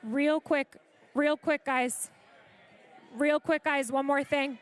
Real quick, guys. Real quick, guys, one more thing.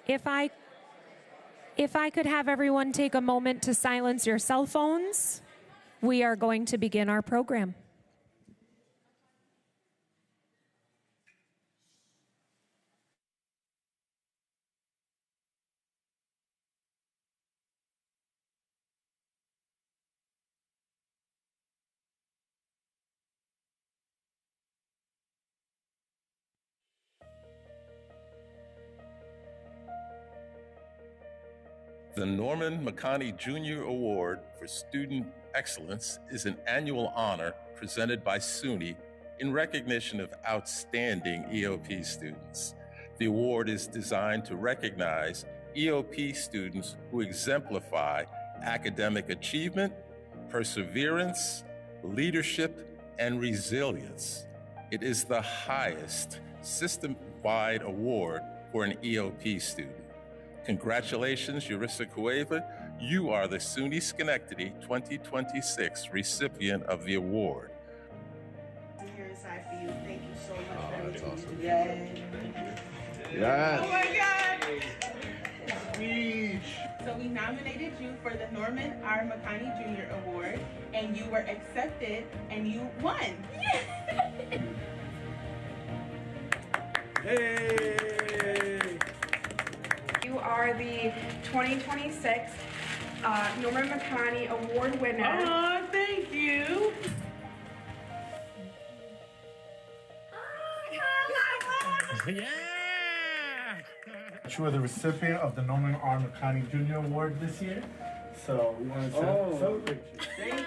If I could have everyone take a moment to silence your cell phones, we are going to begin our program. The Norman McConney Jr. Award for Student Excellence is an annual honor presented by SUNY in recognition of outstanding EOP students. The award is designed to recognize EOP students who exemplify academic achievement, perseverance, leadership, and resilience. It is the highest system-wide award for an EOP student. Congratulations, Yurissa Cueva. You are the SUNY Schenectady 2026 recipient of the award. I'm here inside for you. Thank you so much for everything awesome. you do. Yay. Yes. Oh my God. Speech. So we nominated you for the Norman R. McConney Jr. Award, and you were accepted, and you won. Hey. You are the 2026 Norman McConney Award winner. Oh, thank you. Yeah. You were the recipient of the Norman R. McConney Jr. Award this year, so we wanted to celebrate you. Thank you.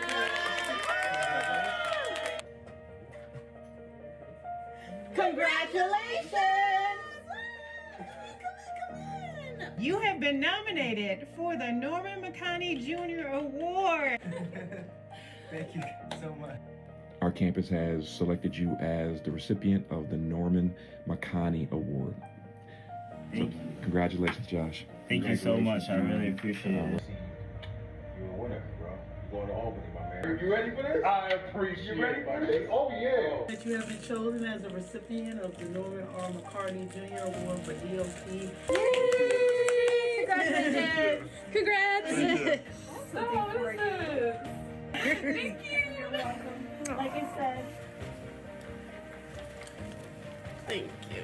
Congratulations! You have been nominated for the Norman McConney Jr. Award. Thank you so much. Our campus has selected you as the recipient of the Norman McConney Award. Thank you. Congratulations, Josh. Thank you so much. I really appreciate it. You're a winner, bro. You're going to Albany, my man. You ready for this? I appreciate it. You ready for this? Oh, yeah. That you have been chosen as a recipient of the Norman R. McCartney Jr. Award for EOP. Congratulations! Congrats! Thank you. You're welcome. Like I said. Thank you.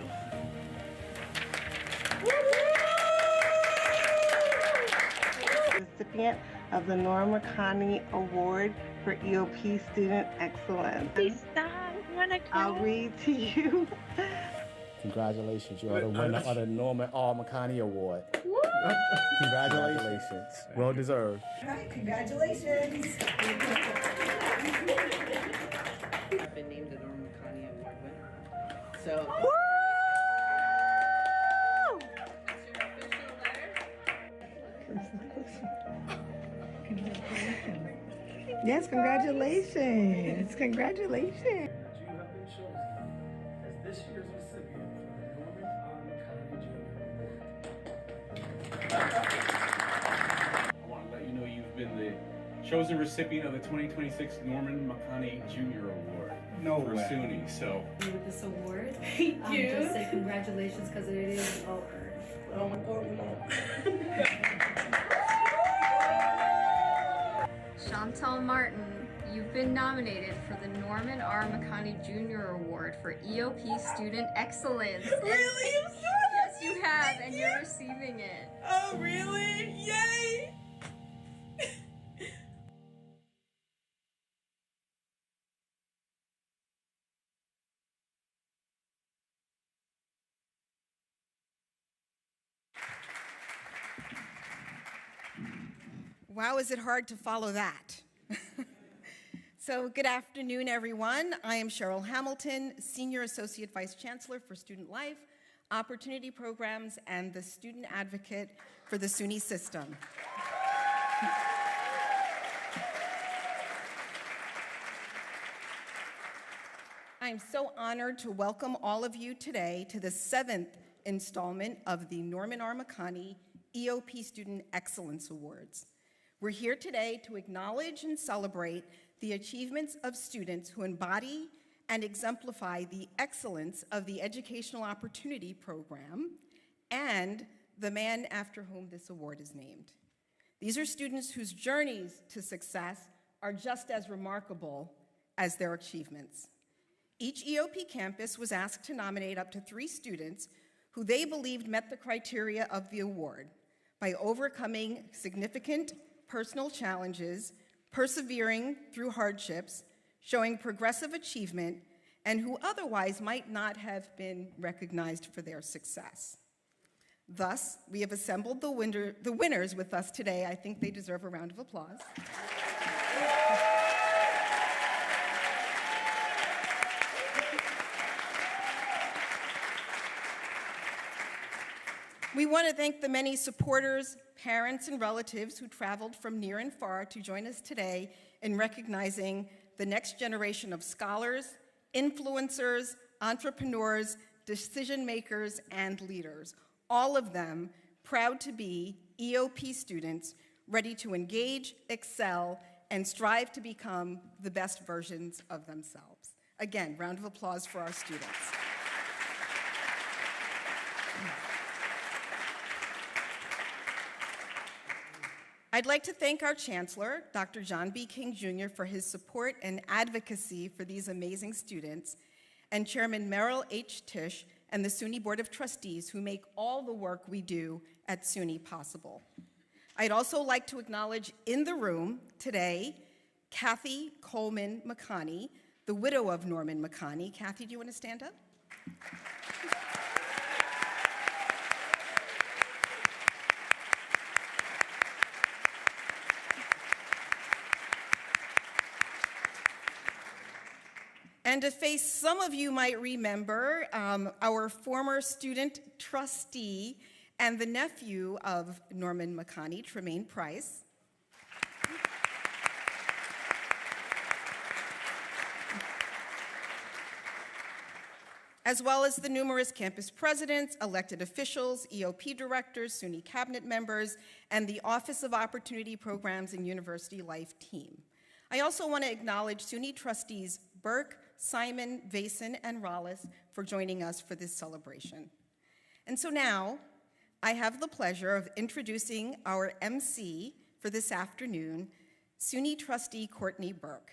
Recipient of the Norman McConney Award for EOP Student Excellence. I'll read to you. Congratulations, you are the winner of the Norman R. McConney Award. Congratulations. Well deserved. All right, congratulations. I've been named the Norman McConney Award winner. So. Yes, congratulations. Congratulations. You have been chosen as this year's recipient for the Norman R. McConney Jr. Award. I want to let you know you've been the chosen recipient of the 2026 Norman McConney Jr. Award for SUNY. So with this award. Thank you. Just say congratulations because it is all earned. Oh my God. Chantal Martin, you've been nominated for the Norman R. McConney Jr. Award for EOP Student Excellence. Really? I'm sorry. Yes, you have, and you're receiving it. Oh, really? Yay! Wow, is it hard to follow that? So good afternoon, everyone. I am Cheryl Hamilton, Senior Associate Vice Chancellor for Student Life, Opportunity Programs, and the Student Advocate for the SUNY system. I am so honored to welcome all of you today to the 7th installment of the Norman R. McConney EOP Student Excellence Awards. We're here today to acknowledge and celebrate the achievements of students who embody and exemplify the excellence of the Educational Opportunity Program and the man after whom this award is named. These are students whose journeys to success are just as remarkable as their achievements. Each EOP campus was asked to nominate up to 3 students who they believed met the criteria of the award by overcoming significant personal challenges, persevering through hardships, showing progressive achievement, and who otherwise might not have been recognized for their success. Thus, we have assembled the winners with us today. I think they deserve a round of applause. We want to thank the many supporters, parents, and relatives who traveled from near and far to join us today in recognizing the next generation of scholars, influencers, entrepreneurs, decision makers, and leaders, all of them proud to be EOP students ready to engage, excel, and strive to become the best versions of themselves. Again, round of applause for our students. I'd like to thank our Chancellor, Dr. John B. King Jr., for his support and advocacy for these amazing students, and Chairman Merrill H. Tisch and the SUNY Board of Trustees, who make all the work we do at SUNY possible. I'd also like to acknowledge in the room today, Kathy Coleman McConney, the widow of Norman McConney. Kathy, do you want to stand up? And a face some of you might remember, our former student trustee and the nephew of Norman McConney, Tremaine Price. As well as the numerous campus presidents, elected officials, EOP directors, SUNY cabinet members, and the Office of Opportunity Programs and University Life team. I also want to acknowledge SUNY trustees Burke, Simon, Vason, and Rollis for joining us for this celebration. And so now, I have the pleasure of introducing our MC for this afternoon, SUNY trustee Courtney Burke.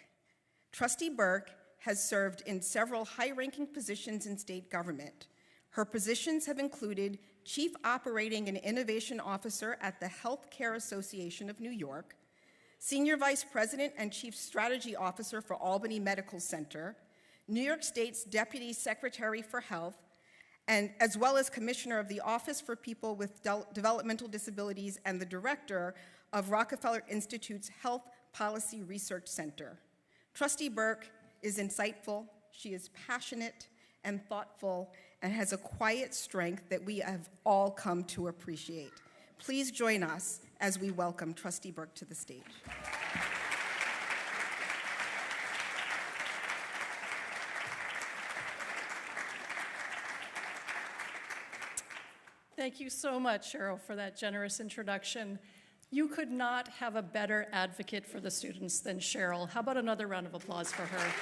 Trustee Burke has served in several high-ranking positions in state government. Her positions have included Chief Operating and Innovation Officer at the Healthcare Association of New York, Senior Vice President and Chief Strategy Officer for Albany Medical Center, New York State's Deputy Secretary for Health, and as well as Commissioner of the Office for People with Developmental Disabilities and the Director of Rockefeller Institute's Health Policy Research Center. Trustee Burke is insightful, she is passionate and thoughtful, and has a quiet strength that we have all come to appreciate. Please join us as we welcome Trustee Burke to the stage. Thank you so much, Cheryl, for that generous introduction. You could not have a better advocate for the students than Cheryl. How about another round of applause for her?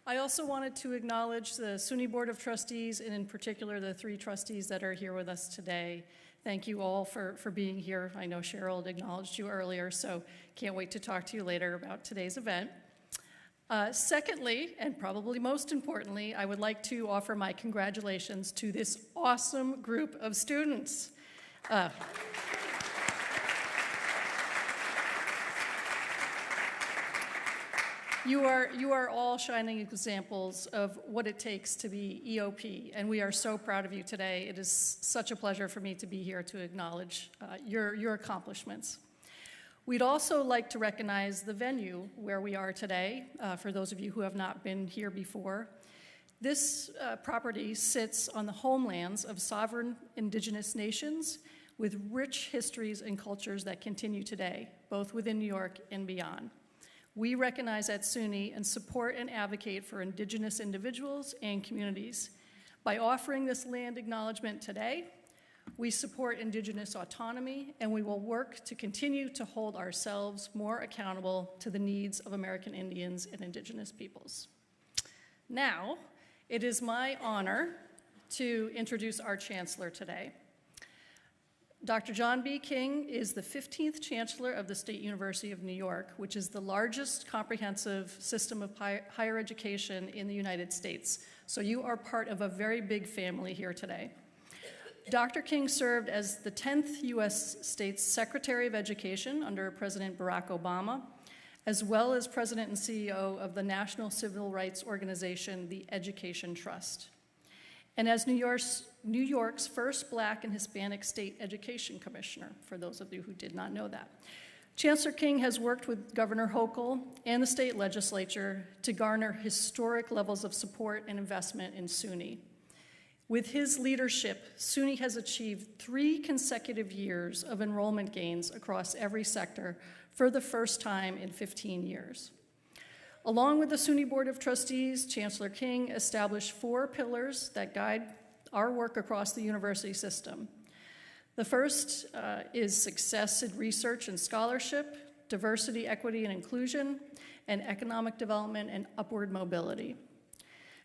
I also wanted to acknowledge the SUNY Board of Trustees, and in particular the 3 trustees that are here with us today. Thank you all for being here. I know Cheryl had acknowledged you earlier, so can't wait to talk to you later about today's event. Secondly, and probably most importantly, I would like to offer my congratulations to this awesome group of students. You are all shining examples of what it takes to be EOP, and we are so proud of you today. It is such a pleasure for me to be here to acknowledge your accomplishments. We'd also like to recognize the venue where we are today, for those of you who have not been here before. This property sits on the homelands of sovereign indigenous nations with rich histories and cultures that continue today, both within New York and beyond. We recognize at SUNY and support and advocate for indigenous individuals and communities. By offering this land acknowledgement today, we support indigenous autonomy, and we will work to continue to hold ourselves more accountable to the needs of American Indians and indigenous peoples. Now, it is my honor to introduce our Chancellor today. Dr. John B. King is the 15th Chancellor of the State University of New York, which is the largest comprehensive system of higher education in the United States. So you are part of a very big family here today. Dr. King served as the 10th U.S. State's Secretary of Education under President Barack Obama, as well as President and CEO of the National Civil Rights Organization, the Education Trust, and as New York's first Black and Hispanic State Education Commissioner, for those of you who did not know that. Chancellor King has worked with Governor Hochul and the state legislature to garner historic levels of support and investment in SUNY. With his leadership, SUNY has achieved 3 consecutive years of enrollment gains across every sector for the first time in 15 years. Along with the SUNY Board of Trustees, Chancellor King established 4 pillars that guide our work across the university system. The first is success in research and scholarship, diversity, equity, and inclusion, and economic development and upward mobility.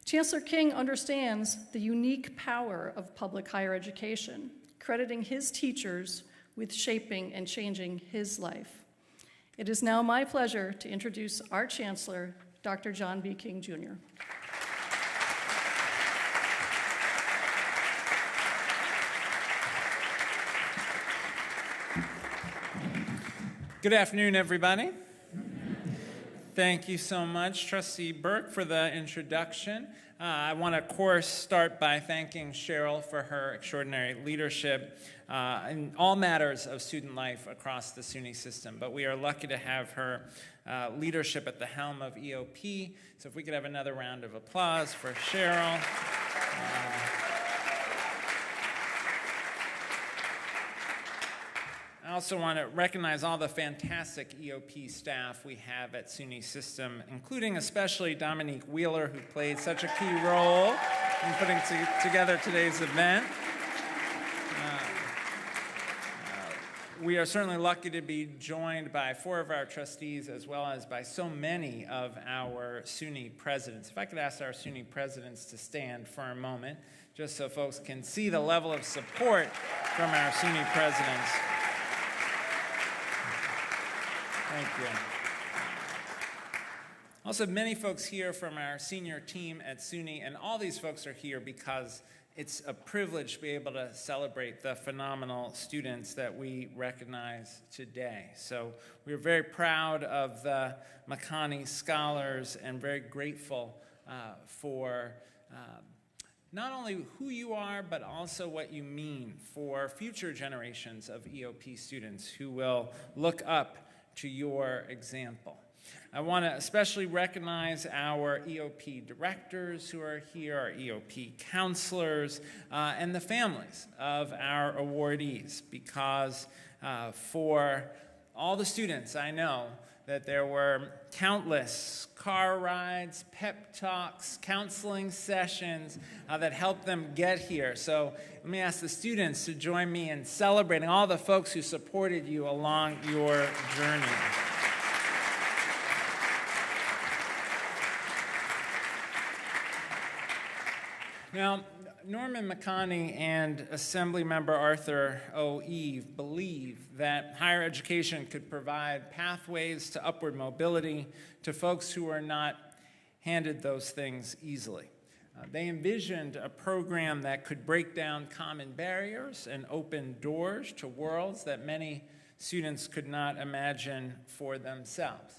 Chancellor King understands the unique power of public higher education, crediting his teachers with shaping and changing his life. It is now my pleasure to introduce our Chancellor, Dr. John B. King, Jr. Good afternoon, everybody. Thank you so much, Trustee Burke, for the introduction. I want to, of course, start by thanking Cheryl for her extraordinary leadership in all matters of student life across the SUNY system. But we are lucky to have her leadership at the helm of EOP. So if we could have another round of applause for Cheryl. I also want to recognize all the fantastic EOP staff we have at SUNY System, including especially Dominique Wheeler, who played such a key role in putting together today's event. We are certainly lucky to be joined by 4 of our trustees, as well as by so many of our SUNY presidents. If I could ask our SUNY presidents to stand for a moment, just so folks can see the level of support from our SUNY presidents. Thank you. Also, many folks here from our senior team at SUNY, and all these folks are here because it's a privilege to be able to celebrate the phenomenal students that we recognize today. So we're very proud of the McConney scholars and very grateful for not only who you are, but also what you mean for future generations of EOP students who will look up to your example. I want to especially recognize our EOP directors who are here, our EOP counselors, and the families of our awardees, because for all the students, I know that there were countless car rides, pep talks, counseling sessions that helped them get here. So let me ask the students to join me in celebrating all the folks who supported you along your journey. Now, Norman McConney and Assemblymember Arthur O. Eve believe that higher education could provide pathways to upward mobility to folks who are not handed those things easily. They envisioned a program that could break down common barriers and open doors to worlds that many students could not imagine for themselves.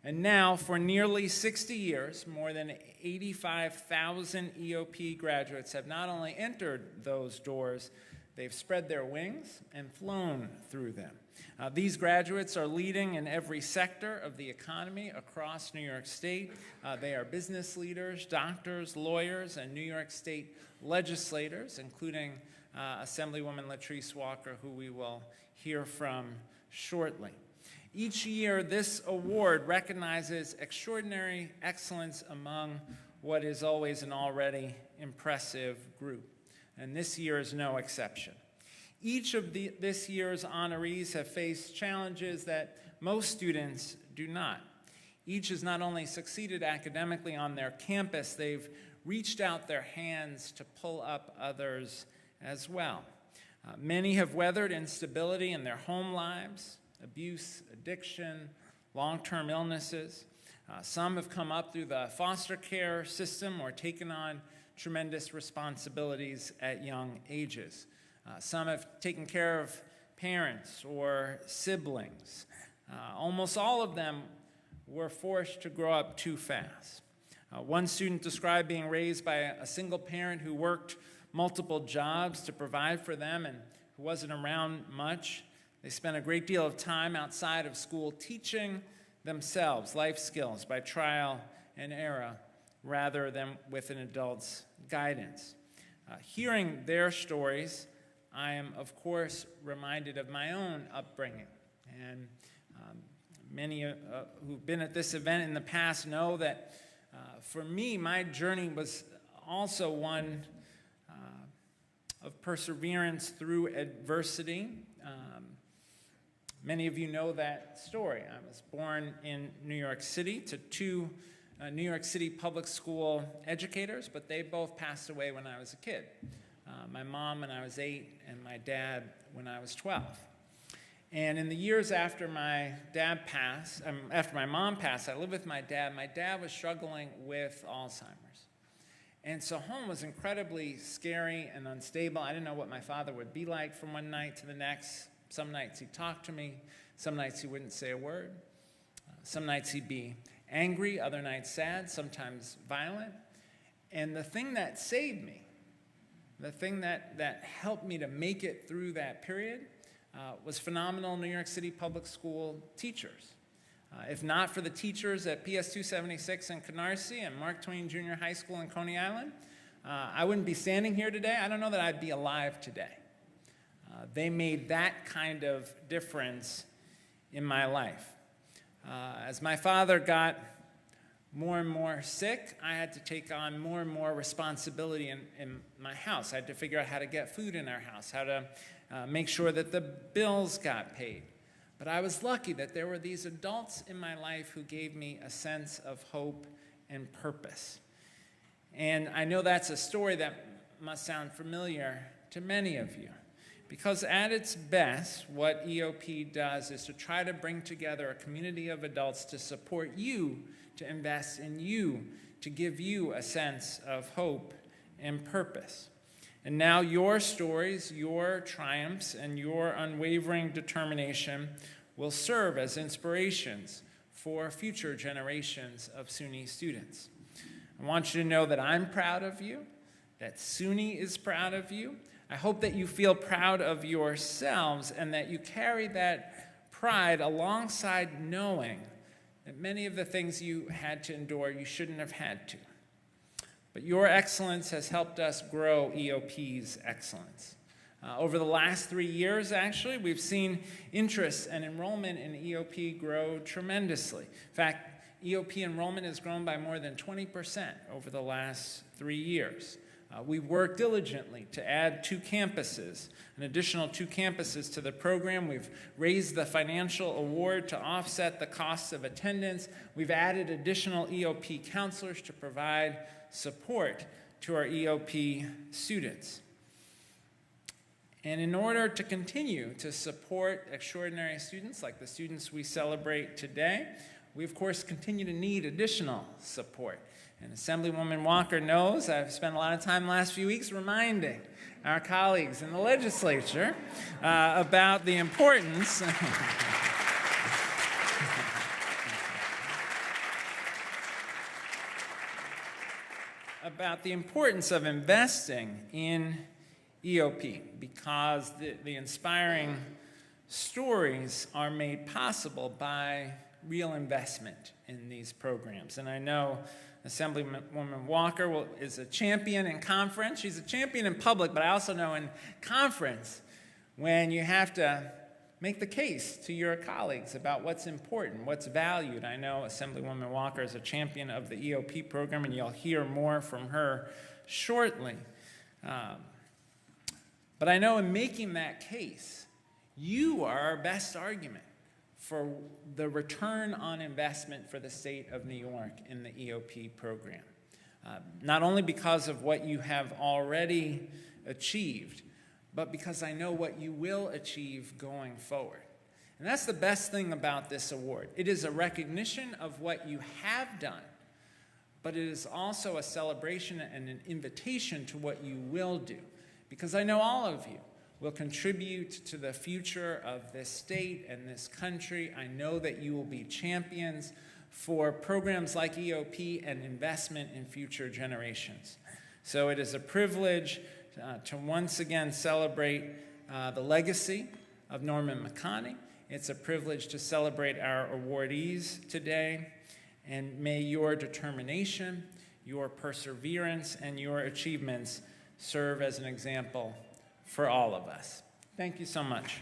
And now, for nearly 60 years, more than 85,000 EOP graduates have not only entered those doors, they've spread their wings and flown through them. These graduates are leading in every sector of the economy across New York State. They are business leaders, doctors, lawyers, and New York State legislators, including Assemblywoman Latrice Walker, who we will hear from shortly. Each year, this award recognizes extraordinary excellence among what is always an already impressive group, and this year is no exception. Each of this year's honorees have faced challenges that most students do not. Each has not only succeeded academically on their campus, they've reached out their hands to pull up others as well. Many have weathered instability in their home lives, abuse, addiction, long-term illnesses. Some have come up through the foster care system or taken on tremendous responsibilities at young ages. Some have taken care of parents or siblings. Almost all of them were forced to grow up too fast. One student described being raised by a single parent who worked multiple jobs to provide for them and who wasn't around much. They spent a great deal of time outside of school teaching themselves life skills by trial and error rather than with an adult's guidance. Hearing their stories, I am, of course, reminded of my own upbringing. And many who've been at this event in the past know that for me, my journey was also one of perseverance through adversity. Many of you know that story. I was born in New York City to two New York City public school educators, but they both passed away when I was a kid. My mom when I was 8 and my dad when I was 12. And in the years after my mom passed, I lived with my dad. My dad was struggling with Alzheimer's. And so home was incredibly scary and unstable. I didn't know what my father would be like from one night to the next. Some nights he'd talk to me. Some nights he wouldn't say a word. Some nights he'd be angry, other nights sad, sometimes violent. And the thing that saved me, the thing that helped me to make it through that period was phenomenal New York City public school teachers. If not for the teachers at PS 276 in Canarsie and Mark Twain Junior High School in Coney Island, I wouldn't be standing here today. I don't know that I'd be alive today. They made that kind of difference in my life. As my father got more and more sick, I had to take on more and more responsibility in my house. I had to figure out how to get food in our house, how to make sure that the bills got paid. But I was lucky that there were these adults in my life who gave me a sense of hope and purpose. And I know that's a story that must sound familiar to many of you. Because at its best, what EOP does is to try to bring together a community of adults to support you, to invest in you, to give you a sense of hope and purpose. And now your stories, your triumphs, and your unwavering determination will serve as inspirations for future generations of SUNY students. I want you to know that I'm proud of you, that SUNY is proud of you. I hope that you feel proud of yourselves and that you carry that pride alongside knowing that many of the things you had to endure, you shouldn't have had to. But your excellence has helped us grow EOP's excellence. Over the last 3 years, actually, we've seen interest and enrollment in EOP grow tremendously. In fact, EOP enrollment has grown by more than 20% over the last 3 years. We've worked diligently to add 2 campuses, an additional 2 campuses to the program. We've raised the financial award to offset the costs of attendance. We've added additional EOP counselors to provide support to our EOP students. And in order to continue to support extraordinary students like the students we celebrate today, we of course continue to need additional support. And Assemblywoman Walker knows I've spent a lot of time the last few weeks reminding our colleagues in the legislature about the importance of investing in EOP, because the inspiring stories are made possible by real investment in these programs. And I know Assemblywoman Walker is a champion in conference. She's a champion in public, but I also know in conference, when you have to make the case to your colleagues about what's important, what's valued. I know Assemblywoman Walker is a champion of the EOP program, and you'll hear more from her shortly. But I know in making that case, you are our best argument for the return on investment for the state of New York in the EOP program. Not only because of what you have already achieved, but because I know what you will achieve going forward. And that's the best thing about this award. It is a recognition of what you have done, but it is also a celebration and an invitation to what you will do. Because I know all of you will contribute to the future of this state and this country. I know that you will be champions for programs like EOP and investment in future generations. So it is a privilege to once again celebrate the legacy of Norman McConney. It's a privilege to celebrate our awardees today. And may your determination, your perseverance, and your achievements serve as an example for all of us. Thank you so much.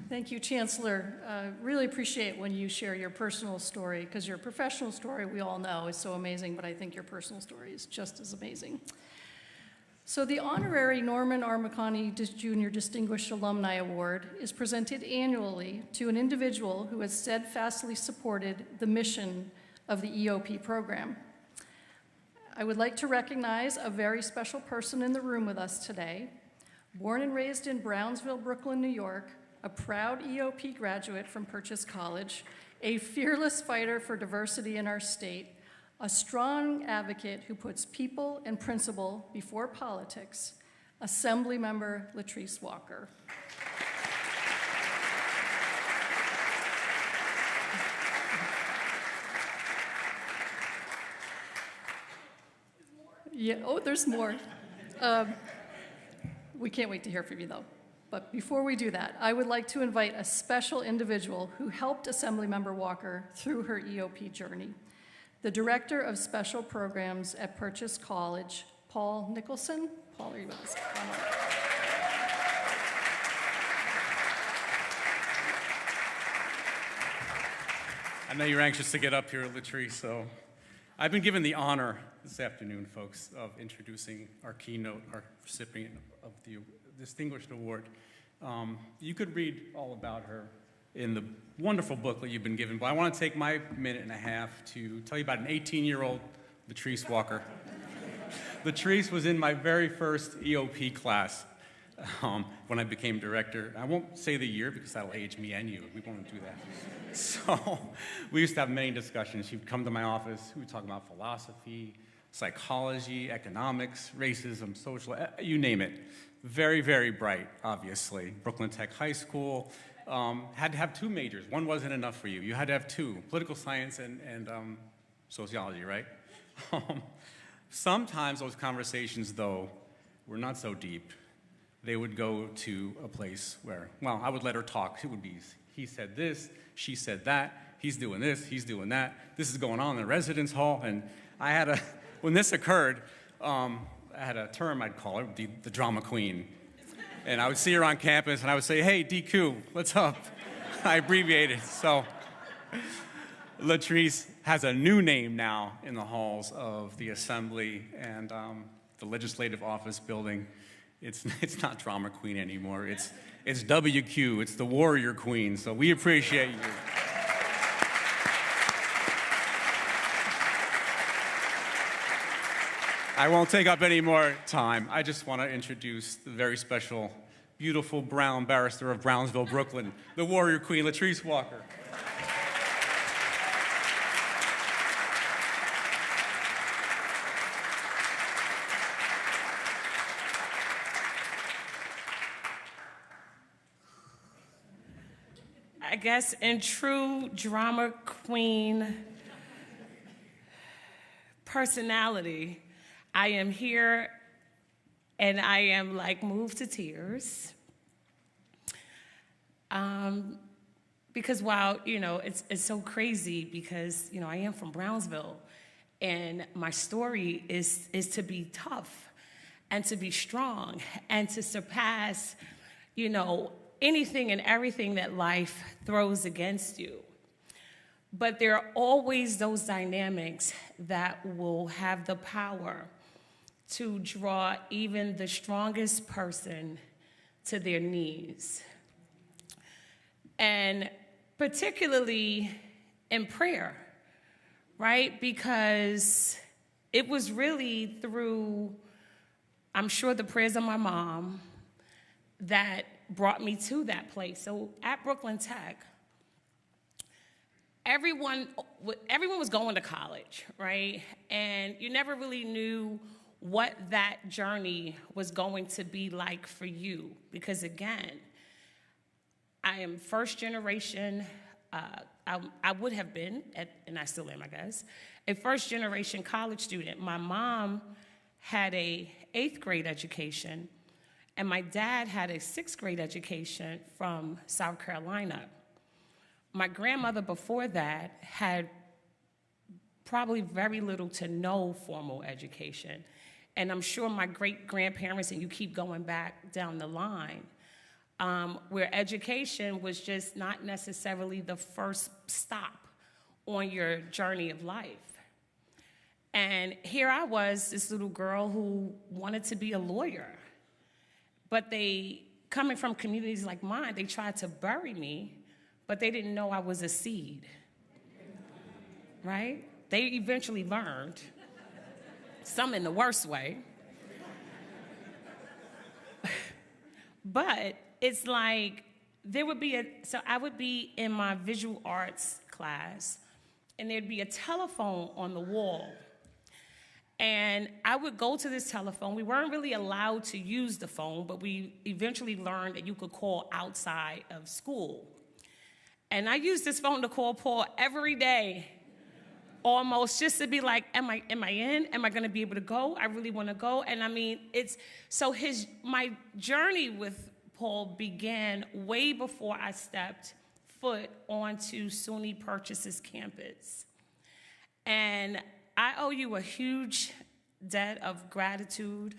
Thank you, Chancellor. Really appreciate when you share your personal story, because your professional story, we all know, is so amazing, but I think your personal story is just as amazing. So the honorary Norman R. McConney Jr. Distinguished Alumni Award is presented annually to an individual who has steadfastly supported the mission of the EOP program. I would like to recognize a very special person in the room with us today. Born and raised in Brownsville, Brooklyn, New York, a proud EOP graduate from Purchase College, a fearless fighter for diversity in our state, a strong advocate who puts people and principle before politics, Assembly Member Latrice Walker. Yeah, oh, there's more. We can't wait to hear from you, though. But before we do that, I would like to invite a special individual who helped Assemblymember Walker through her EOP journey. The Director of Special Programs at Purchase College, Paul Nicholson. Paul, are you with us? I know you're anxious to get up here, Latrice, so I've been given the honor this afternoon, folks, of introducing our keynote, our recipient of the Distinguished Award. You could read all about her in the wonderful booklet you've been given, but I want to take my minute and a half to tell you about an 18-year-old Latrice Walker. Latrice was in my very first EOP class when I became director. I won't say the year because that'll age me and you. We won't do that. So we used to have many discussions. She'd come to my office. We would talk about philosophy, psychology, economics, racism, social, you name it. Very, very bright, obviously. Brooklyn Tech High School. Had to have two majors. One wasn't enough for you. You had to have two, political science and sociology, right? Sometimes those conversations, though, were not so deep. They would go to a place where, well, I would let her talk. It would be, he said this, she said that, he's doing this, he's doing that. This is going on in the residence hall. And I had when this occurred, I had a term I'd call her, the drama queen. And I would see her on campus, and I would say, hey, DQ, what's up? I abbreviated. So Latrice has a new name now in the halls of the Assembly and the Legislative Office building. It's not drama queen anymore. It's WQ. It's the warrior queen. So we appreciate you. I won't take up any more time. I just want to introduce the very special, beautiful brown barrister of Brownsville, Brooklyn, the warrior queen, Latrice Walker. I guess in true drama queen personality, I am here and I am like moved to tears. Because while, it's so crazy because, I am from Brownsville and my story is to be tough and to be strong and to surpass, anything and everything that life throws against you. But there are always those dynamics that will have the power to draw even the strongest person to their knees. And particularly in prayer, right? Because it was really through, I'm sure, the prayers of my mom that brought me to that place. So at Brooklyn Tech, everyone was going to college, right? And you never really knew what that journey was going to be like for you. Because again, I am first generation, I would have been, and I still am, I guess, a first generation college student. My mom had a 8th grade education, and my dad had a 6th grade education from South Carolina. My grandmother before that had probably very little to no formal education. And I'm sure my great-grandparents, and you keep going back down the line, where education was just not necessarily the first stop on your journey of life. And here I was, this little girl who wanted to be a lawyer. But they, coming from communities like mine, they tried to bury me, but they didn't know I was a seed, right? They eventually learned, some in the worst way. But it's like, so I would be in my visual arts class, and there'd be a telephone on the wall. And I would go to this telephone. We weren't really allowed to use the phone, but we eventually learned that you could call outside of school. And I used this phone to call Paul every day, almost, just to be like, am I in? Am I gonna be able to go? I really wanna go. And I mean, my journey with Paul began way before I stepped foot onto SUNY Purchase's campus. And I owe you a huge debt of gratitude.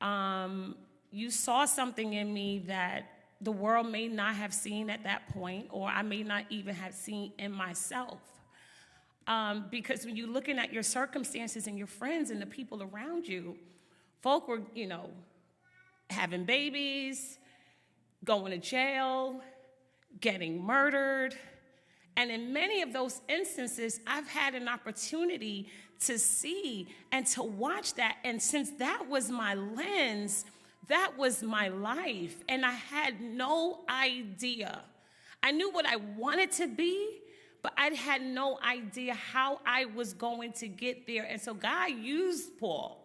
You saw something in me that the world may not have seen at that point, or I may not even have seen in myself. Because when you're looking at your circumstances and your friends and the people around you, folk were, having babies, going to jail, getting murdered. And in many of those instances, I've had an opportunity to see and to watch that. And since that was my lens, that was my life. And I had no idea. I knew what I wanted to be, but I had no idea how I was going to get there. And so God used Paul.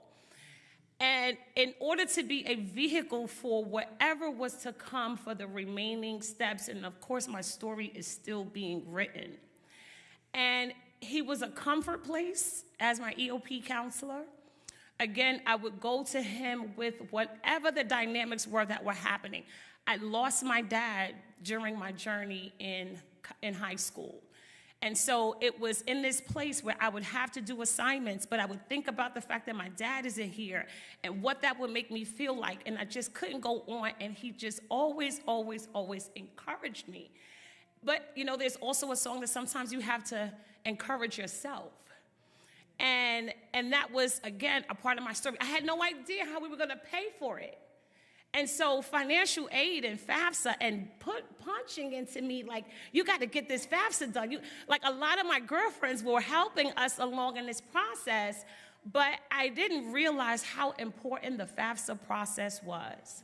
And in order to be a vehicle for whatever was to come for the remaining steps, and of course my story is still being written. And he was a comfort place as my EOP counselor. Again, I would go to him with whatever the dynamics were that were happening. I lost my dad during my journey in high school. And so it was in this place where I would have to do assignments, but I would think about the fact that my dad isn't here and what that would make me feel like. And I just couldn't go on. And he just always, always, always encouraged me. But, there's also a song that sometimes you have to encourage yourself. And that was, again, a part of my story. I had no idea how we were going to pay for it. And so financial aid and FAFSA and punching into me like, you got to get this FAFSA done. Like a lot of my girlfriends were helping us along in this process, but I didn't realize how important the FAFSA process was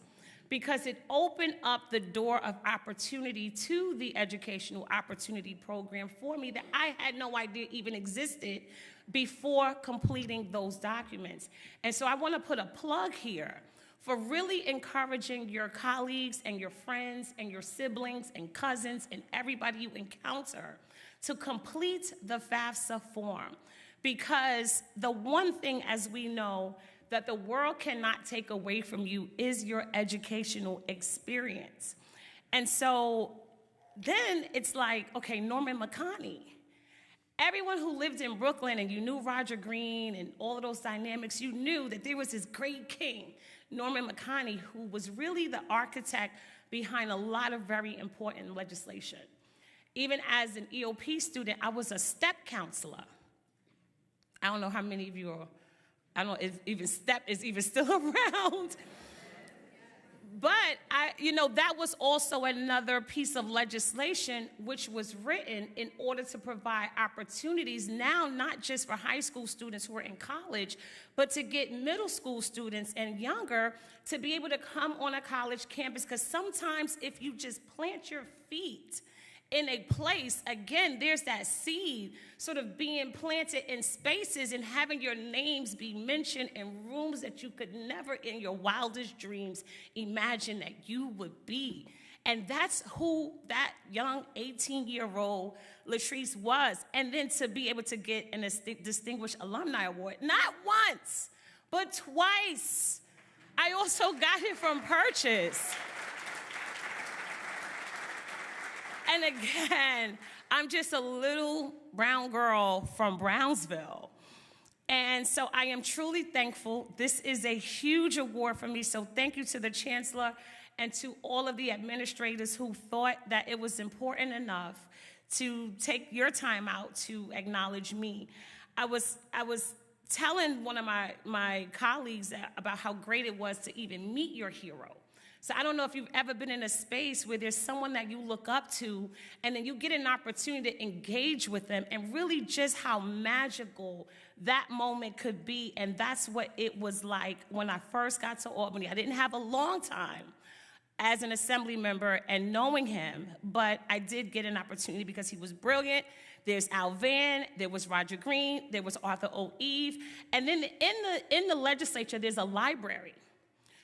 because it opened up the door of opportunity to the Educational Opportunity Program for me that I had no idea even existed before completing those documents. And so I want to put a plug here for really encouraging your colleagues and your friends and your siblings and cousins and everybody you encounter to complete the FAFSA form. Because the one thing, as we know, that the world cannot take away from you is your educational experience. And so then it's like, okay, Norman McConney. Everyone who lived in Brooklyn and you knew Roger Green and all of those dynamics, you knew that there was this great king, Norman McConney, who was really the architect behind a lot of very important legislation. Even as an EOP student, I was a step counselor. I don't know how many of you are, I don't know if even step is even still around. But that was also another piece of legislation which was written in order to provide opportunities now, not just for high school students who are in college, but to get middle school students and younger to be able to come on a college campus. Because sometimes if you just plant your feet in a place, again, there's that seed sort of being planted in spaces and having your names be mentioned in rooms that you could never in your wildest dreams imagine that you would be. And that's who that young 18-year-old Latrice was. And then to be able to get a Distinguished Alumni Award, not once, but twice. I also got it from Purchase. And again, I'm just a little brown girl from Brownsville. And so I am truly thankful. This is a huge award for me. So thank you to the Chancellor and to all of the administrators who thought that it was important enough to take your time out to acknowledge me. I was telling one of my colleagues about how great it was to even meet your hero. So I don't know if you've ever been in a space where there's someone that you look up to, and then you get an opportunity to engage with them, and really just how magical that moment could be. And that's what it was like when I first got to Albany. I didn't have a long time as an assembly member and knowing him, but I did get an opportunity because he was brilliant. There's Al Van, there was Roger Green, there was Arthur O. Eve, and then in the legislature, there's a library.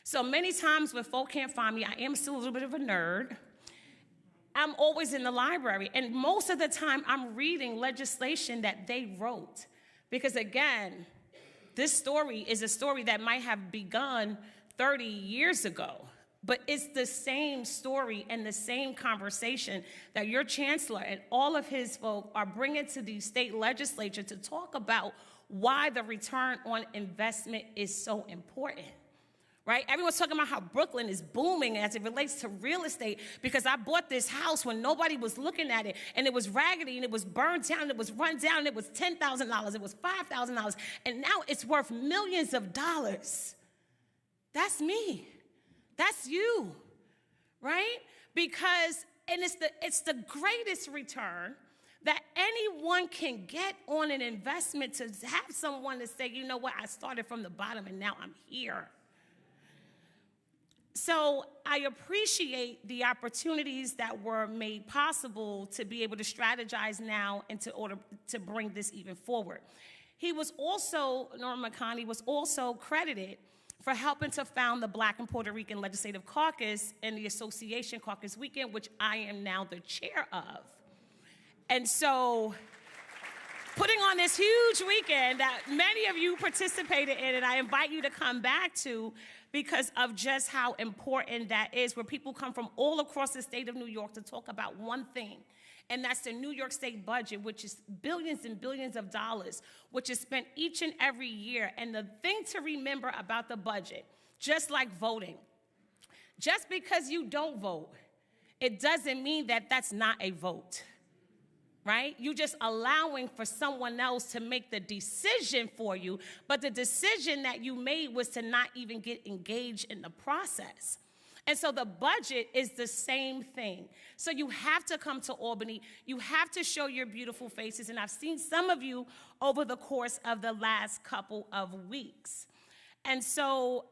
So many times when folk can't find me, I am still a little bit of a nerd. I'm always in the library, and most of the time I'm reading legislation that they wrote. Because again, this story is a story that might have begun 30 years ago, but it's the same story and the same conversation that your chancellor and all of his folk are bringing to the state legislature to talk about why the return on investment is so important. Right? Everyone's talking about how Brooklyn is booming as it relates to real estate because I bought this house when nobody was looking at it, and it was raggedy, and it was burned down, and it was run down, and it was $10,000, it was $5,000, and now it's worth millions of dollars. That's me. That's you, right? Because, and it's the greatest return that anyone can get on an investment, to have someone to say, you know what, I started from the bottom and now I'm here. So I appreciate the opportunities that were made possible to be able to strategize now and to order to bring this even forward. He was also, Norman McConney was also credited for helping to found the Black and Puerto Rican Legislative Caucus and the Association Caucus Weekend, which I am now the chair of. And so putting on this huge weekend that many of you participated in, and I invite you to come back to, because of just how important that is, where people come from all across the state of New York to talk about one thing, and that's the New York State budget, which is billions and billions of dollars, which is spent each and every year. And the thing to remember about the budget, just like voting, just because you don't vote, it doesn't mean that that's not a vote. Right? You're just allowing for someone else to make the decision for you, but the decision that you made was to not even get engaged in the process. And so the budget is the same thing. So you have to come to Albany. You have to show your beautiful faces, and I've seen some of you over the course of the last couple of weeks. And so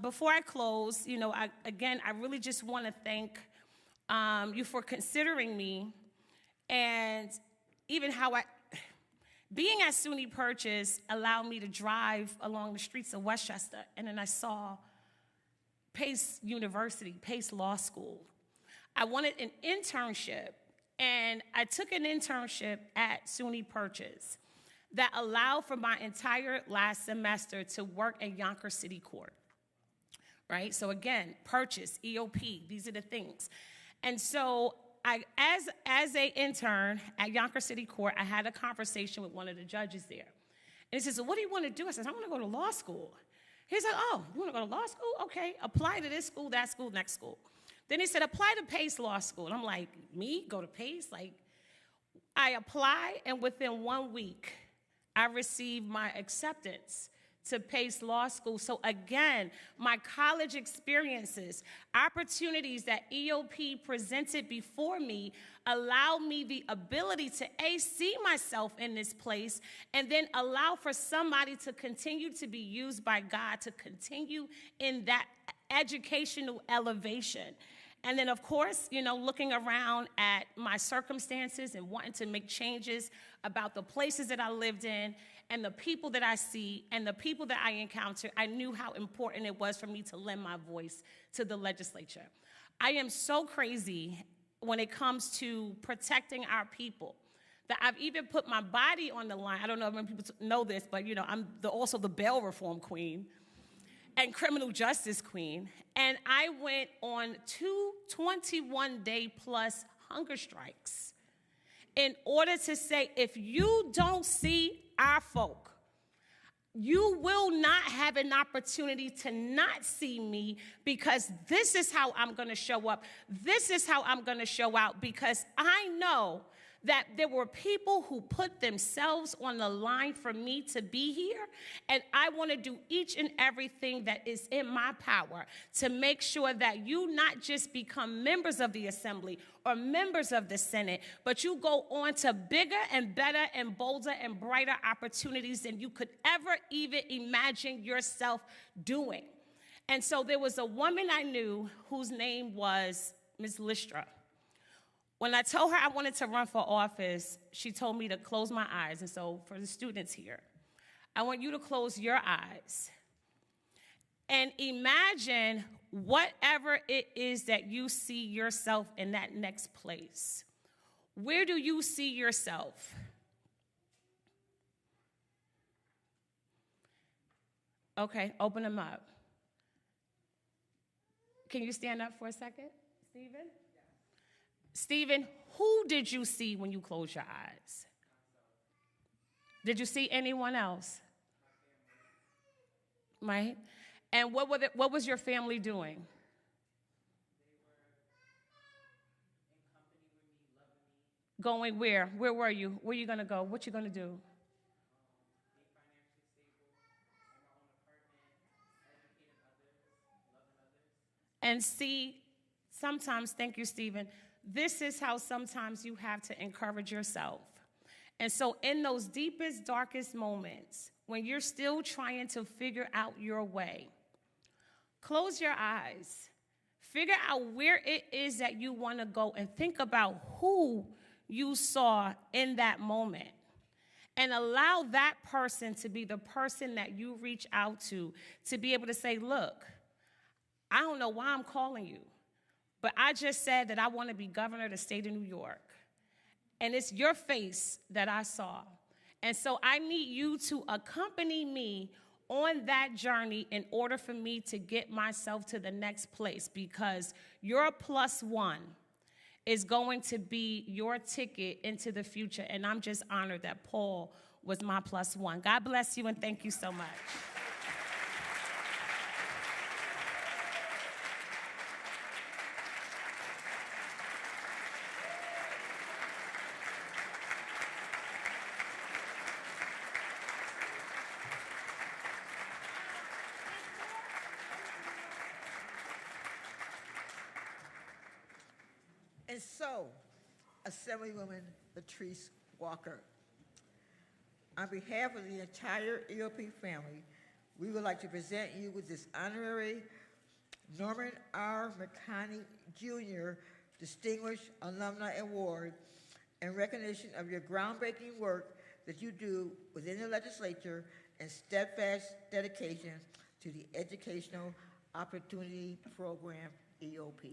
before I close, I really just want to thank you for considering me. And even how being at SUNY Purchase allowed me to drive along the streets of Westchester, and then I saw Pace University, Pace Law School. I wanted an internship, and I took an internship at SUNY Purchase that allowed for my entire last semester to work at Yonkers City Court, right? So again, Purchase, EOP, these are the things. And so as an intern at Yonkers City Court, I had a conversation with one of the judges there. And he says, so what do you want to do? I said, I want to go to law school. He's like, oh, you want to go to law school? Okay, apply to this school, next school. Then he said, apply to Pace Law School. And I'm like, me? Go to Pace? Like, I applied, and within 1 week, I received my acceptance to Pace Law School. So again, my college experiences, opportunities that EOP presented before me allowed me the ability to see myself in this place, and then allow for somebody to continue to be used by God to continue in that educational elevation. And then, of course, you know, looking around at my circumstances and wanting to make changes about the places that I lived in and the people that I see and the people that I encounter, I knew how important it was for me to lend my voice to the legislature. I am so crazy when it comes to protecting our people that I've even put my body on the line. I don't know if many people know this, but, you know, I'm also the bail reform queen and criminal justice queen, and I went on 2 21-day plus hunger strikes in order to say, if you don't see our folk, you will not have an opportunity to not see me, because this is how I'm going to show up. This is how I'm going to show out, because I know that there were people who put themselves on the line for me to be here, and I want to do each and everything that is in my power to make sure that you not just become members of the Assembly or members of the Senate, but you go on to bigger and better and bolder and brighter opportunities than you could ever even imagine yourself doing. And so there was a woman I knew whose name was Ms. Listra. When I told her I wanted to run for office, she told me to close my eyes. And so for the students here, I want you to close your eyes and imagine whatever it is that you see yourself in that next place. Where do you see yourself? Okay, open them up. Can you stand up for a second, Stephen? Stephen, who did you see when you closed your eyes? Did you see anyone else? Right? And what was your family doing? Going where? Where were you? Where are you going to go? What you going to do? And see, sometimes, thank you, Stephen, this is how sometimes you have to encourage yourself. And so in those deepest, darkest moments, when you're still trying to figure out your way, close your eyes. Figure out where it is that you want to go and think about who you saw in that moment. And allow that person to be the person that you reach out to be able to say, look, I don't know why I'm calling you, but I just said that I want to be governor of the state of New York. And it's your face that I saw. And so I need you to accompany me on that journey in order for me to get myself to the next place, because your +1 is going to be your ticket into the future. And I'm just honored that Paul was my +1. God bless you and thank you so much. And so, Assemblywoman Latrice Walker, on behalf of the entire EOP family, we would like to present you with this honorary Norman R. McConney Jr. Distinguished Alumni Award in recognition of your groundbreaking work that you do within the legislature and steadfast dedication to the Educational Opportunity Program, EOP.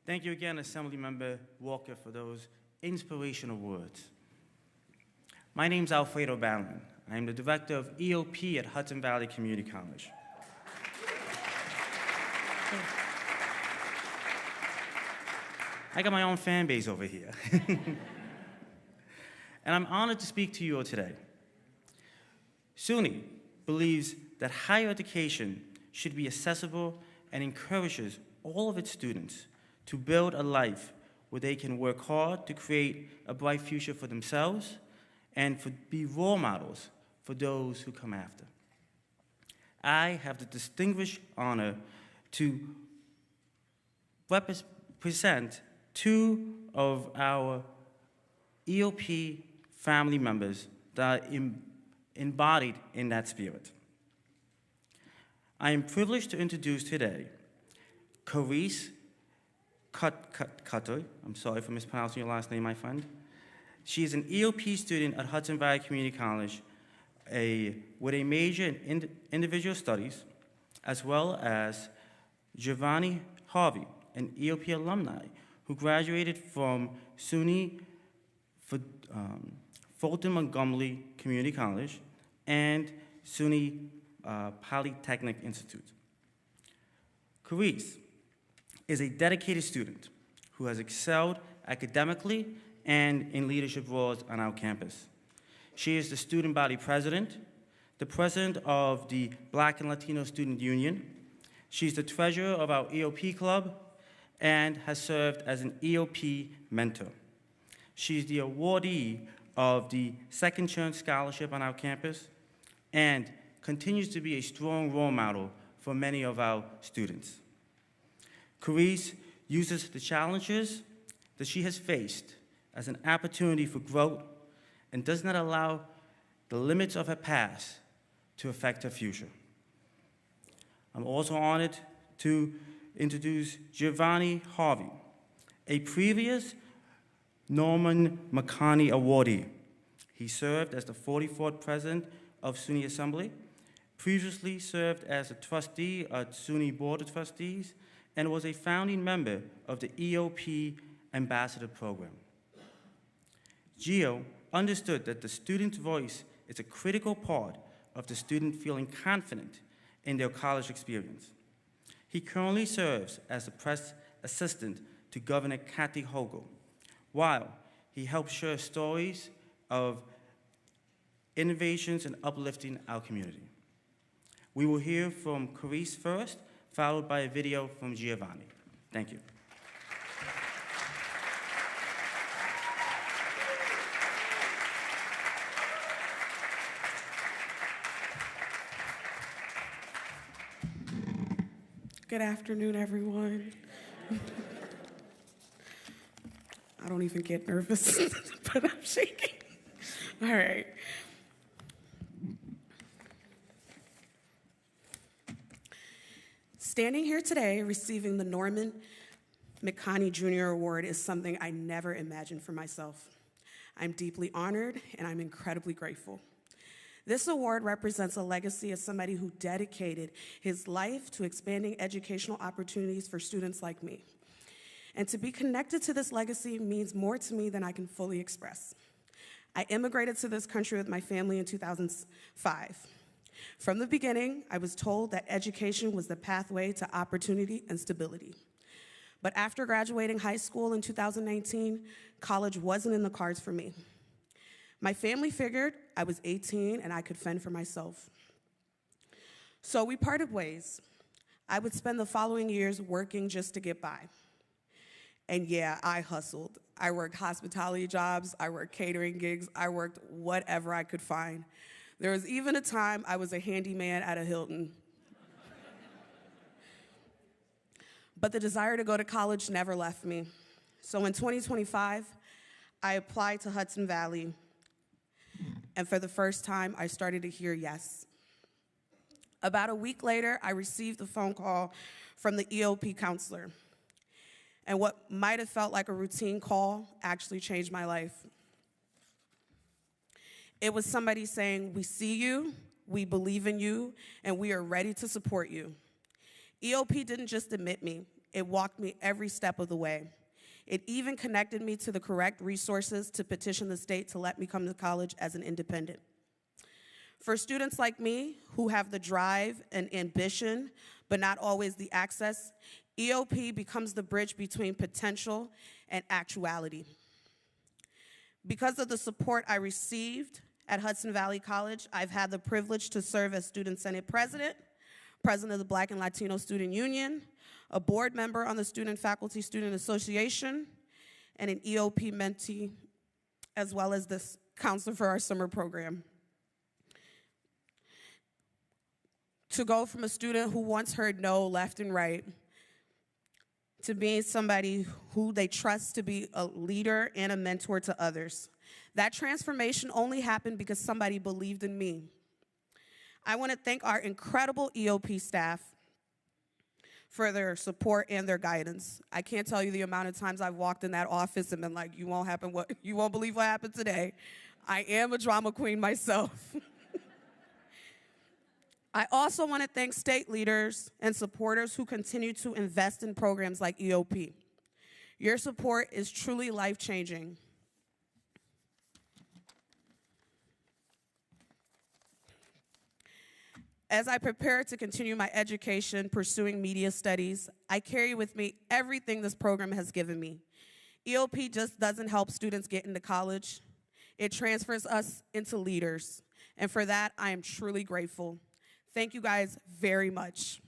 Thank you again, Assemblymember Walker, for those inspirational words. My name's Alfredo Ballin. I am the Director of EOP at Hudson Valley Community College. I got my own fan base over here. And I'm honored to speak to you all today. SUNY believes that higher education should be accessible and encourages all of its students to build a life where they can work hard to create a bright future for themselves and be role models for those who come after. I have the distinguished honor to represent two of our EOP family members that are embodied in that spirit. I am privileged to introduce today Carice Cutter. I'm sorry for mispronouncing your last name, my friend. She is an EOP student at Hudson Valley Community College with a major in individual studies, as well as Giovanni Harvey, an EOP alumni who graduated from SUNY Fulton Montgomery Community College and SUNY Polytechnic Institute. Carice is a dedicated student who has excelled academically and in leadership roles on our campus. She is the student body president, the president of the Black and Latino Student Union. She's the treasurer of our EOP club and has served as an EOP mentor. She's the awardee of the Second Chance Scholarship on our campus and continues to be a strong role model for many of our students. Carice uses the challenges that she has faced as an opportunity for growth and does not allow the limits of her past to affect her future. I'm also honored to introduce Giovanni Harvey, a previous Norman McConney awardee. He served as the 44th president of SUNY Assembly, previously served as a trustee at SUNY Board of Trustees, and was a founding member of the EOP Ambassador Program. Gio understood that the student's voice is a critical part of the student feeling confident in their college experience. He currently serves as the press assistant to Governor Kathy Hochul, while he helps share stories of innovations and uplifting our community. We will hear from Carice first, followed by a video from Giovanni. Thank you. Good afternoon, everyone. I don't even get nervous, but I'm shaking. All right. Standing here today receiving the Norman McConney Jr. Award is something I never imagined for myself. I'm deeply honored and I'm incredibly grateful. This award represents a legacy of somebody who dedicated his life to expanding educational opportunities for students like me. And to be connected to this legacy means more to me than I can fully express. I immigrated to this country with my family in 2005. From the beginning, I was told that education was the pathway to opportunity and stability. But after graduating high school in 2019, college wasn't in the cards for me. My family figured I was 18 and I could fend for myself. So we parted ways. I would spend the following years working just to get by. And yeah, I hustled. I worked hospitality jobs, I worked catering gigs, I worked whatever I could find. There was even a time I was a handyman at a Hilton. But the desire to go to college never left me. So in 2025, I applied to Hudson Valley. And for the first time, I started to hear yes. About a week later, I received a phone call from the EOP counselor. And what might have felt like a routine call actually changed my life. It was somebody saying, "We see you, we believe in you, and we are ready to support you." EOP didn't just admit me, It walked me every step of the way. It even connected me to the correct resources to petition the state to let me come to college as an independent. For students like me who have the drive and ambition, but not always the access, EOP becomes the bridge between potential and actuality. Because of the support I received at Hudson Valley College, I've had the privilege to serve as Student Senate President, President of the Black and Latino Student Union, a board member on the Student Faculty Student Association, and an EOP mentee, as well as the counselor for our summer program. To go from a student who once heard no left and right to being somebody who they trust to be a leader and a mentor to others. That transformation only happened because somebody believed in me. I want to thank our incredible EOP staff for their support and their guidance. I can't tell you the amount of times I've walked in that office and been like, you won't believe what happened today. I am a drama queen myself. I also want to thank state leaders and supporters who continue to invest in programs like EOP. Your support is truly life-changing. As I prepare to continue my education pursuing media studies, I carry with me everything this program has given me. EOP just doesn't help students get into college. It transfers us into leaders. And for that, I am truly grateful. Thank you guys very much.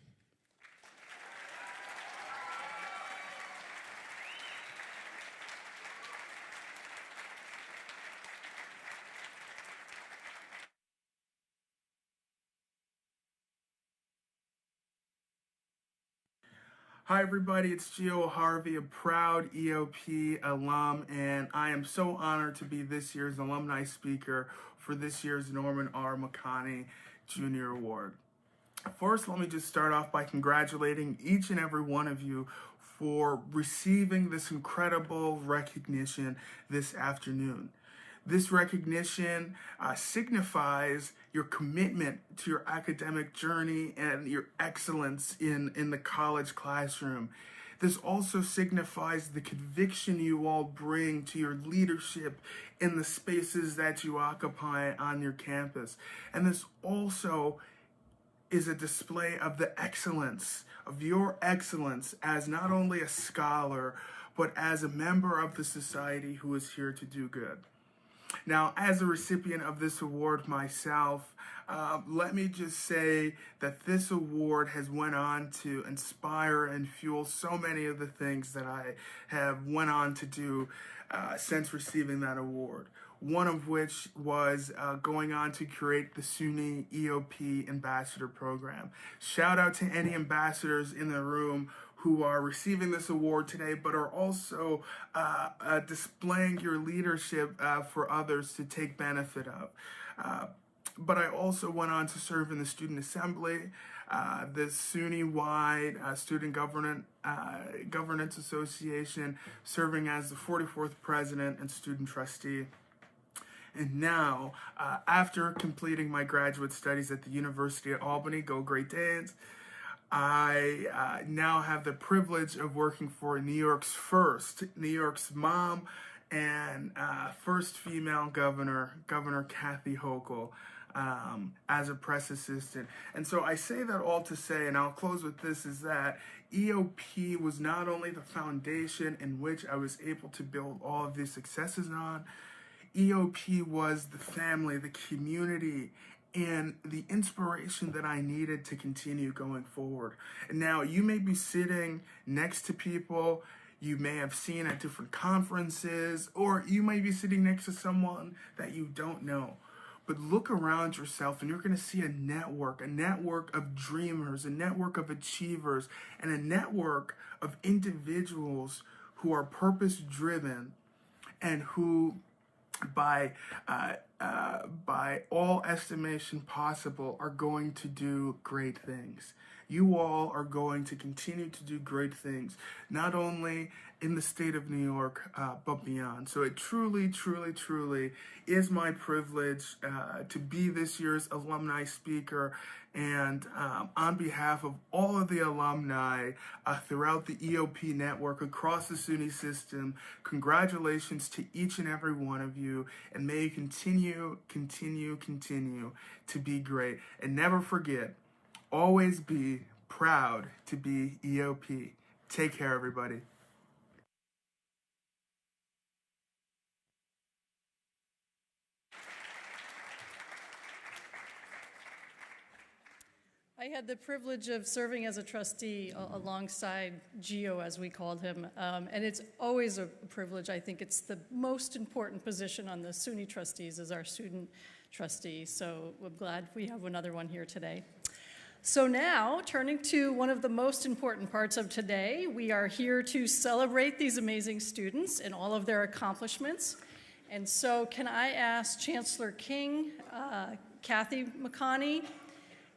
Hi everybody, it's Gio Harvey, a proud EOP alum, and I am so honored to be this year's alumni speaker for this year's Norman R. McConney Jr. Award. First, let me just start off by congratulating each and every one of you for receiving this incredible recognition this afternoon. This recognition signifies your commitment to your academic journey and your excellence in the college classroom. This also signifies the conviction you all bring to your leadership in the spaces that you occupy on your campus. And this also is a display of the excellence, of your excellence as not only a scholar, but as a member of the society who is here to do good. Now, as a recipient of this award myself, let me just say that this award has went on to inspire and fuel so many of the things that I have went on to do since receiving that award. One of which was going on to create the SUNY EOP Ambassador Program. Shout out to any ambassadors in the room who are receiving this award today, but are also displaying your leadership for others to take benefit of. But I also went on to serve in the Student Assembly, the SUNY-wide Student Governance Association, serving as the 44th President and Student Trustee. And now, after completing my graduate studies at the University of Albany, go Great Danes, I now have the privilege of working for New York's mom and first female governor, Governor Kathy Hochul, as a press assistant. And so I say that all to say, and I'll close with this, is that EOP was not only the foundation in which I was able to build all of these successes on, EOP was the family, the community, and the inspiration that I needed to continue going forward. And now you may be sitting next to people you may have seen at different conferences, or you may be sitting next to someone that you don't know. But look around yourself and you're going to see a network of dreamers, a network of achievers, and a network of individuals who are purpose-driven and who by all estimation possible, are going to do great things. You all are going to continue to do great things, not only in the state of New York, but beyond. So it truly, truly, truly is my privilege to be this year's alumni speaker. And on behalf of all of the alumni throughout the EOP network, across the SUNY system, congratulations to each and every one of you. And may you continue to be great. And never forget, always be proud to be EOP. Take care, everybody. I had the privilege of serving as a trustee alongside Gio, as we called him, and it's always a privilege. I think it's the most important position on the SUNY trustees as our student trustee, so I'm glad we have another one here today. So now, turning to one of the most important parts of today, we are here to celebrate these amazing students and all of their accomplishments. And so can I ask Chancellor King, Kathy McConney,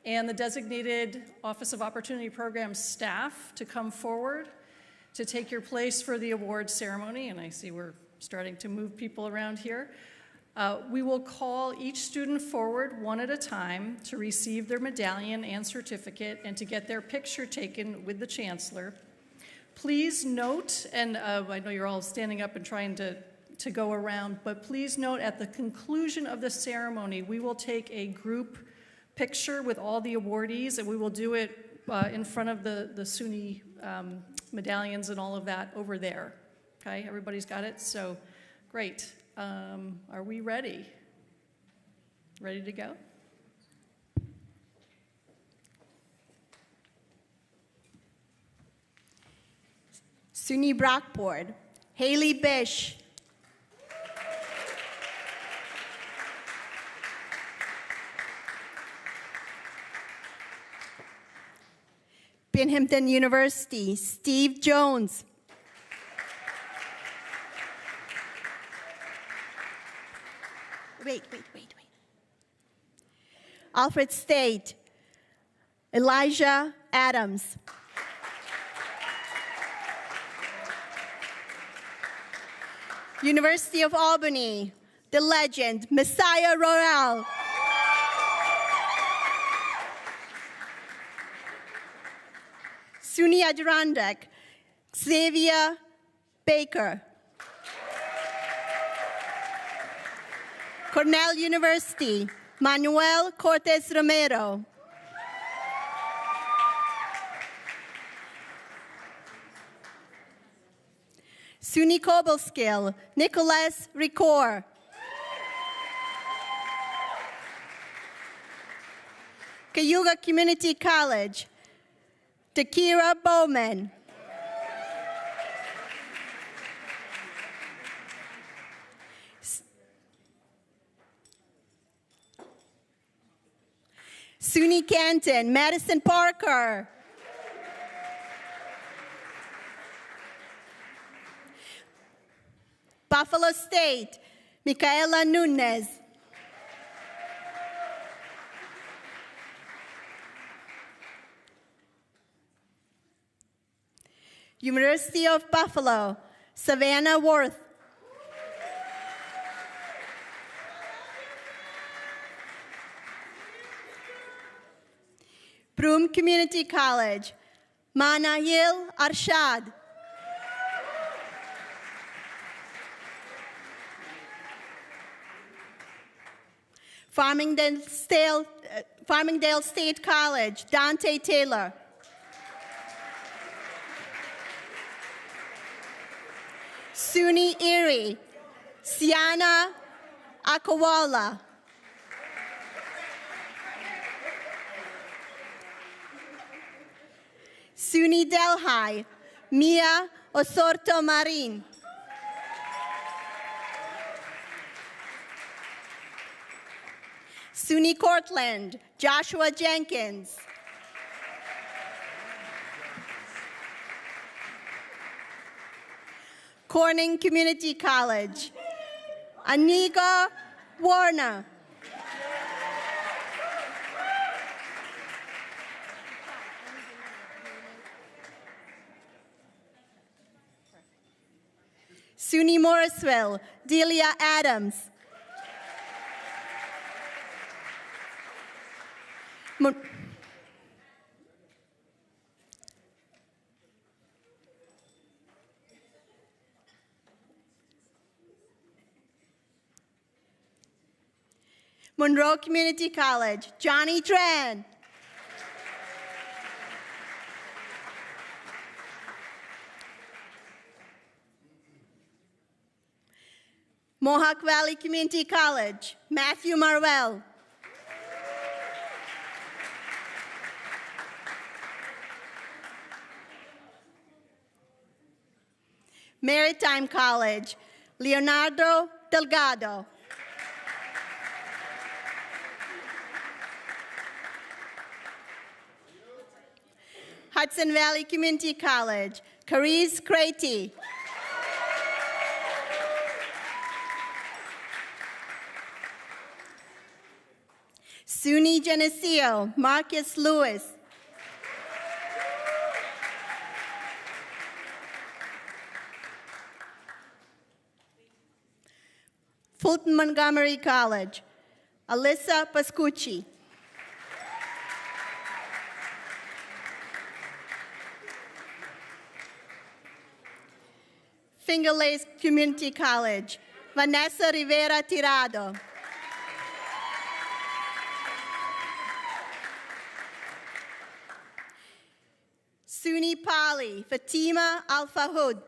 and the designated Office of Opportunity Programs staff to come forward to take your place for the award ceremony. And I see we're starting to move people around here. We will call each student forward one at a time to receive their medallion and certificate and to get their picture taken with the Chancellor. Please note, and I know you're all standing up and trying to go around, but please note at the conclusion of the ceremony, we will take a group picture with all the awardees, and we will do it in front of the SUNY medallions and all of that over there. Okay, everybody's got it? So, great. Are we ready? Ready to go? SUNY Brockport, Haley Bish. Binghamton University, Steve Jones. Wait. Alfred State, Elijah Adams. University of Albany, the legend, Messiah Royale. SUNY Adirondack, Xavier Baker. Cornell University, Manuel Cortez Romero. SUNY Cobleskill, Nicholas Ricoeur. Cayuga Community College, Takira Bowman. SUNY Canton, Madison Parker. Buffalo State, Micaela Nunez. University of Buffalo, Savannah Worth. Broome Community College, Manahil Arshad. Farmingdale State College, Dante Taylor. SUNY Erie, Sienna Akawala. SUNY Delhi, Mia Osorto Marin. SUNY Cortland, Joshua Jenkins. Corning Community College, Aniga Warner. SUNY Morrisville, Delia Adams. Monroe Community College, Johnny Tran. Mohawk Valley Community College, Matthew Marwell. Maritime College, Leonardo Delgado. Hudson Valley Community College, Carice Crady. SUNY Geneseo, Marcus Lewis. Fulton Montgomery College, Alyssa Pascucci. Finger Lakes Community College, Vanessa Rivera Tirado. SUNY Poly, Fatima Al-Fahud.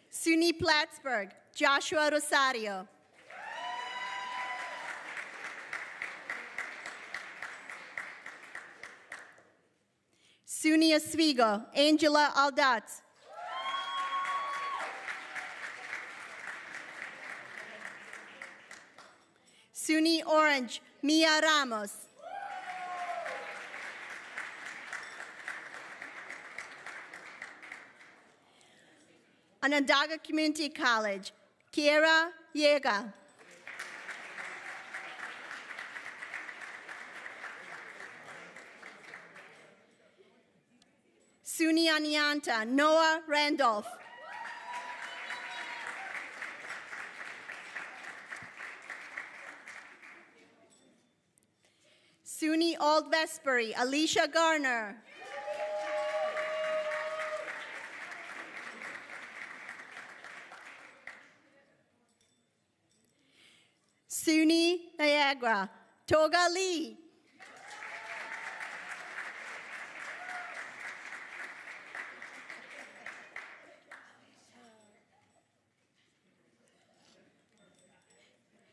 SUNY Plattsburgh, Joshua Rosario. SUNY Oswego, Angela Aldat. SUNY Orange, Mia Ramos. Onondaga Community College, Kiera Yeager. SUNY Oneonta, Noah Randolph. SUNY Old Westbury, Alicia Garner. SUNY Niagara, Toga Lee.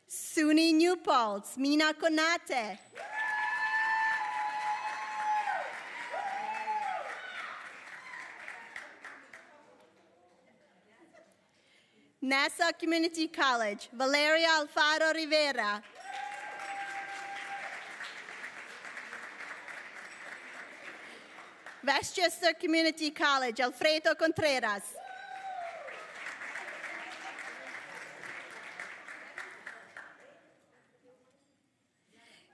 SUNY New Paltz, Mina Konate. Nassau Community College, Valeria Alfaro Rivera. Westchester Community College, Alfredo Contreras.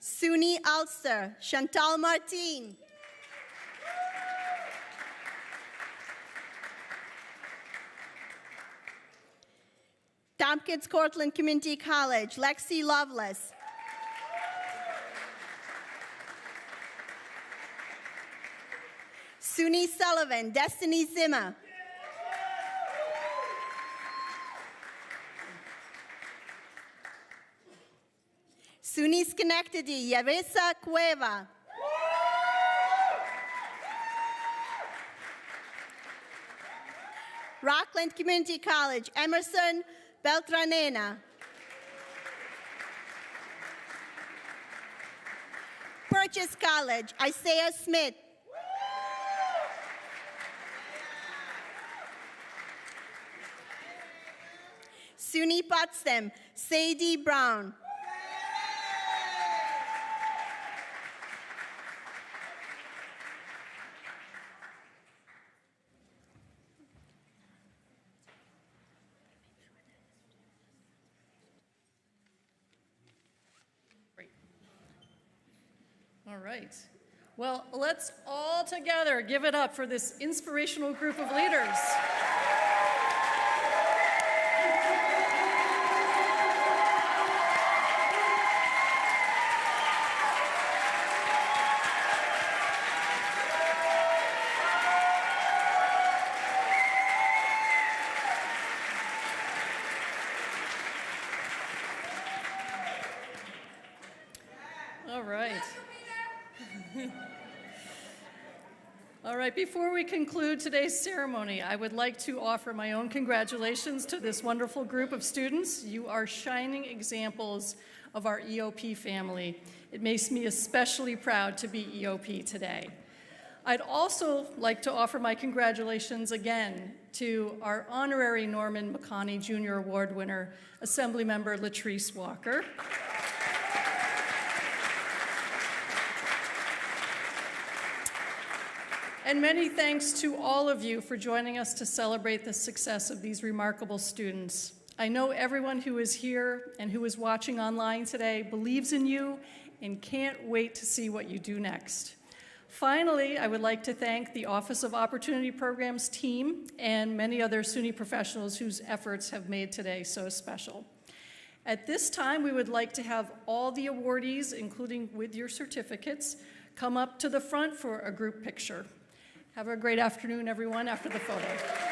SUNY Ulster, Chantal Martin. Tompkins Cortland Community College, Lexi Lovelace. SUNY Sullivan, Destiny Zimmer. SUNY Schenectady, Yarissa Cueva. Rockland Community College, Emerson Beltranena. Purchase College, Isaiah Smith. SUNY Potsdam, Sadie Brown. All right. Well, let's all together give it up for this inspirational group of leaders. All right. All right, before we conclude today's ceremony, I would like to offer my own congratulations to this wonderful group of students. You are shining examples of our EOP family. It makes me especially proud to be EOP today. I'd also like to offer my congratulations again to our honorary Norman McConney Junior Award winner, Assemblymember Latrice Walker. And many thanks to all of you for joining us to celebrate the success of these remarkable students. I know everyone who is here and who is watching online today believes in you and can't wait to see what you do next. Finally, I would like to thank the Office of Opportunity Programs team and many other SUNY professionals whose efforts have made today so special. At this time, we would like to have all the awardees, including with your certificates, come up to the front for a group picture. Have a great afternoon, everyone, after the photo.